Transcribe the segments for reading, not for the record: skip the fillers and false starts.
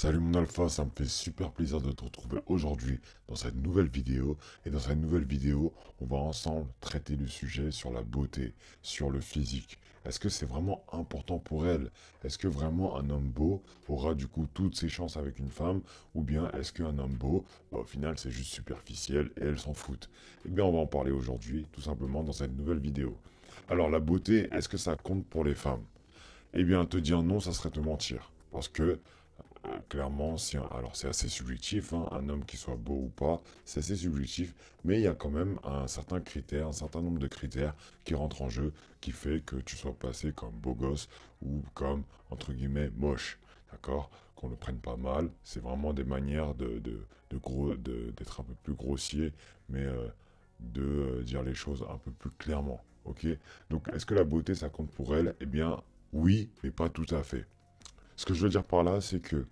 Salut mon alpha, ça me fait super plaisir de te retrouver aujourd'hui dans cette nouvelle vidéo. Et dans cette nouvelle vidéo, on va ensemble traiter le sujet sur la beauté, sur le physique. Est-ce que c'est vraiment important pour elle? Est-ce que vraiment un homme beau aura du coup toutes ses chances avec une femme? Ou bien est-ce qu'un homme beau, au final c'est juste superficiel et elle s'en fout? Eh bien on va en parler aujourd'hui, tout simplement dans cette nouvelle vidéo. Alors la beauté, est-ce que ça compte pour les femmes? Eh bien te dire non, ça serait te mentir. Parce que clairement, alors c'est assez subjectif, hein, un homme qui soit beau ou pas, c'est assez subjectif, mais il y a quand même un certain critère, un certain nombre de critères qui rentrent en jeu, qui fait que tu sois passé comme beau gosse ou comme, entre guillemets, moche, d'accord? Qu'on le prenne pas mal, c'est vraiment des manières d'être un peu plus grossier, mais de dire les choses un peu plus clairement, ok? Donc, est-ce que la beauté, ça compte pour elle? Eh bien, oui, mais pas tout à fait. Ce que je veux dire par là, c'est que,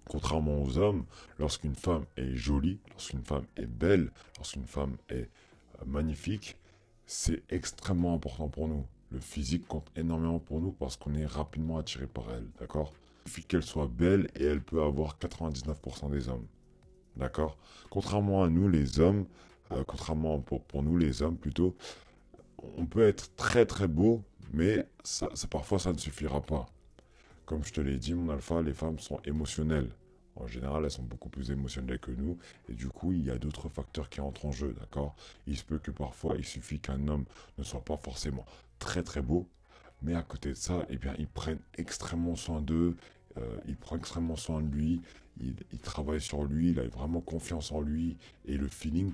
contrairement aux hommes, lorsqu'une femme est jolie, lorsqu'une femme est belle, lorsqu'une femme est magnifique, c'est extrêmement important pour nous. Le physique compte énormément pour nous parce qu'on est rapidement attiré par elle, d'accord? Il suffit qu'elle soit belle et elle peut avoir 99% des hommes, d'accord? Contrairement à nous les hommes, contrairement pour nous les hommes plutôt, on peut être très très beau, mais parfois ça ne suffira pas. Comme je te l'ai dit, mon alpha, les femmes sont émotionnelles. En général, elles sont beaucoup plus émotionnelles que nous. Et du coup, il y a d'autres facteurs qui entrent en jeu, d'accord? Il se peut que parfois, il suffit qu'un homme ne soit pas forcément très très beau. Mais à côté de ça, eh bien, ils prennent extrêmement soin d'eux. Il prend extrêmement soin de lui. Il travaille sur lui. Il a vraiment confiance en lui. Et le feeling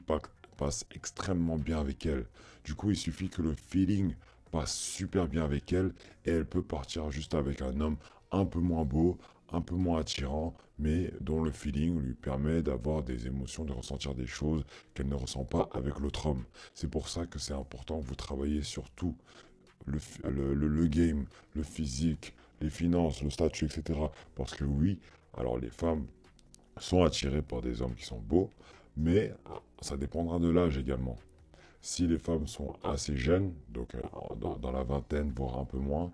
passe extrêmement bien avec elle. Du coup, il suffit que le feeling passe super bien avec elle. Et elle peut partir juste avec un homme un peu moins beau, un peu moins attirant, mais dont le feeling lui permet d'avoir des émotions, de ressentir des choses qu'elle ne ressent pas avec l'autre homme. C'est pour ça que c'est important que vous travaillez sur tout. Le game, le physique, les finances, le statut, etc. Parce que oui, alors les femmes sont attirées par des hommes qui sont beaux, mais ça dépendra de l'âge également. Si les femmes sont assez jeunes, donc dans la vingtaine, voire un peu moins,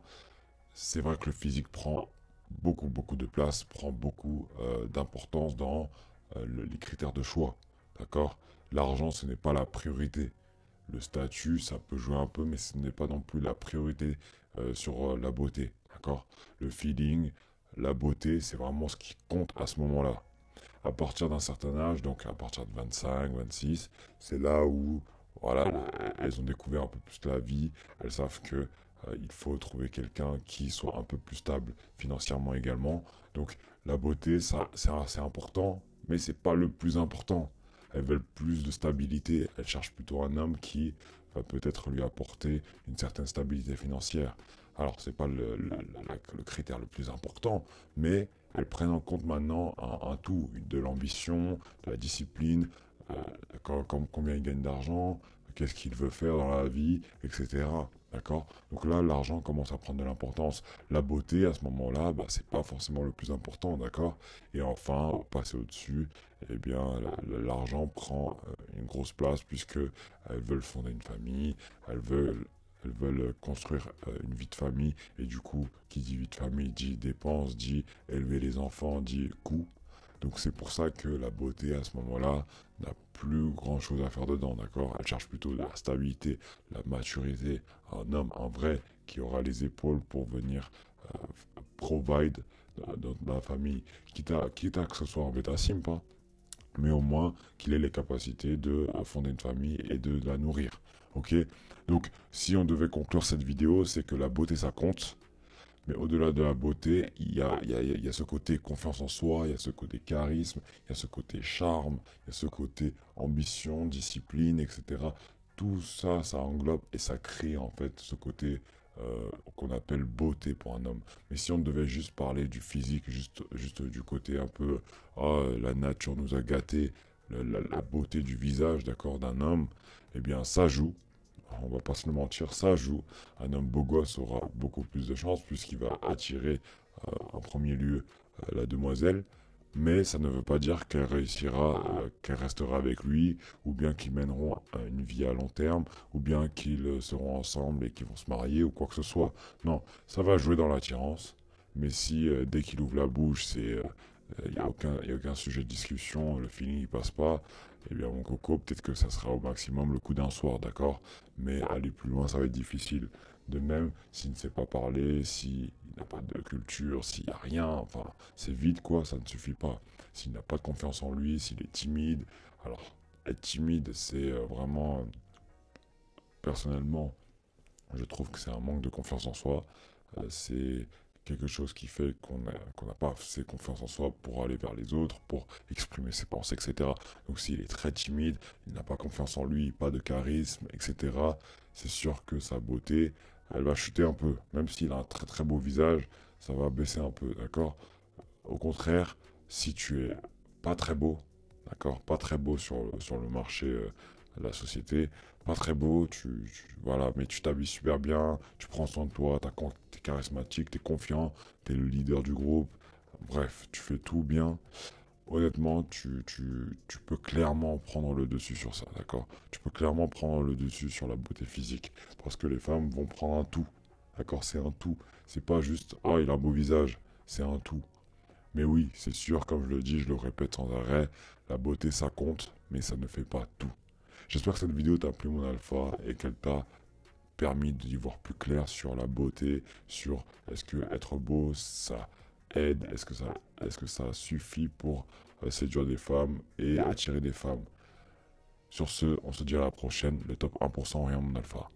c'est vrai que le physique prend beaucoup de place, prend beaucoup d'importance dans les critères de choix. D'accord? L'argent, ce n'est pas la priorité. Le statut, ça peut jouer un peu, mais ce n'est pas non plus la priorité sur la beauté. D'accord? Le feeling, la beauté, c'est vraiment ce qui compte à ce moment-là. À partir d'un certain âge, donc à partir de 25, 26, c'est là où voilà, elles ont découvert un peu plus la vie, elles savent que il faut trouver quelqu'un qui soit un peu plus stable financièrement également. Donc la beauté, ça c'est assez important, mais c'est pas le plus important. Elles veulent plus de stabilité, elles cherchent plutôt un homme qui va peut-être lui apporter une certaine stabilité financière. Alors c'est pas le critère le plus important, mais elles prennent en compte maintenant un tout, de l'ambition, de la discipline, combien il gagne d'argent, qu'est-ce qu'il veut faire dans la vie, etc. D'accord? Donc là, l'argent commence à prendre de l'importance. La beauté, à ce moment-là, bah, c'est pas forcément le plus important, d'accord? Et enfin, passer au-dessus, eh bien, l'argent prend une grosse place puisque elles veulent fonder une famille, elles veulent elles veulent construire une vie de famille, et du coup, qui dit vie de famille dit dépenses, dit élever les enfants, dit coût. Donc c'est pour ça que la beauté à ce moment-là n'a plus grand-chose à faire dedans, d'accord? Elle cherche plutôt la stabilité, la maturité, un homme, un vrai, qui aura les épaules pour venir provide dans la famille, quitte à que ce soit en bêta simple, hein, mais au moins qu'il ait les capacités de fonder une famille et de la nourrir. Ok? Donc, si on devait conclure cette vidéo, c'est que la beauté ça compte, mais au-delà de la beauté, il y a ce côté confiance en soi, il y a ce côté charisme, il y a ce côté charme, il y a ce côté ambition, discipline, etc. Tout ça, ça englobe et ça crée en fait ce côté qu'on appelle beauté pour un homme. Mais si on devait juste parler du physique, juste du côté un peu, ah, la nature nous a gâtés, la beauté du visage, d'accord, d'un homme, eh bien ça joue, on va pas se le mentir, ça joue. Un homme beau gosse aura beaucoup plus de chance puisqu'il va attirer en premier lieu la demoiselle, mais ça ne veut pas dire qu'elle réussira, qu'elle restera avec lui, ou bien qu'ils mèneront une vie à long terme, ou bien qu'ils seront ensemble et qu'ils vont se marier ou quoi que ce soit. Non, ça va jouer dans l'attirance, mais si dès qu'il ouvre la bouche, c'est y a aucun sujet de discussion, le feeling il passe pas, eh bien mon coco, peut-être que ça sera au maximum le coup d'un soir, d'accord? Mais aller plus loin, ça va être difficile. De même, s'il ne sait pas parler, s'il n'a pas de culture, s'il n'y a rien, enfin, c'est vide quoi, ça ne suffit pas. S'il n'a pas de confiance en lui, s'il est timide, alors être timide, c'est vraiment, personnellement, je trouve que c'est un manque de confiance en soi. C'est quelque chose qui fait qu'on n'a pas assez confiance en soi pour aller vers les autres, pour exprimer ses pensées, etc. Donc s'il est très timide, il n'a pas confiance en lui, pas de charisme, etc., c'est sûr que sa beauté, elle va chuter un peu. Même s'il a un très très beau visage, ça va baisser un peu, d'accord? Au contraire, si tu es pas très beau, d'accord, pas très beau sur le marché de la société, pas très beau, voilà, mais tu t'habilles super bien, tu prends soin de toi, t'es charismatique, t'es confiant, t'es le leader du groupe, bref, tu fais tout bien. Honnêtement, tu peux clairement prendre le dessus sur ça, d'accord? Tu peux clairement prendre le dessus sur la beauté physique, parce que les femmes vont prendre un tout, d'accord? C'est un tout, c'est pas juste, oh, il a un beau visage, c'est un tout. Mais oui, c'est sûr, comme je le dis, je le répète sans arrêt, la beauté ça compte, mais ça ne fait pas tout. J'espère que cette vidéo t'a plu mon alpha et qu'elle t'a permis d'y voir plus clair sur la beauté, sur est-ce que être beau ça aide, est-ce que ça suffit pour séduire des femmes et attirer des femmes. Sur ce, on se dit à la prochaine, le top 1% rien mon alpha.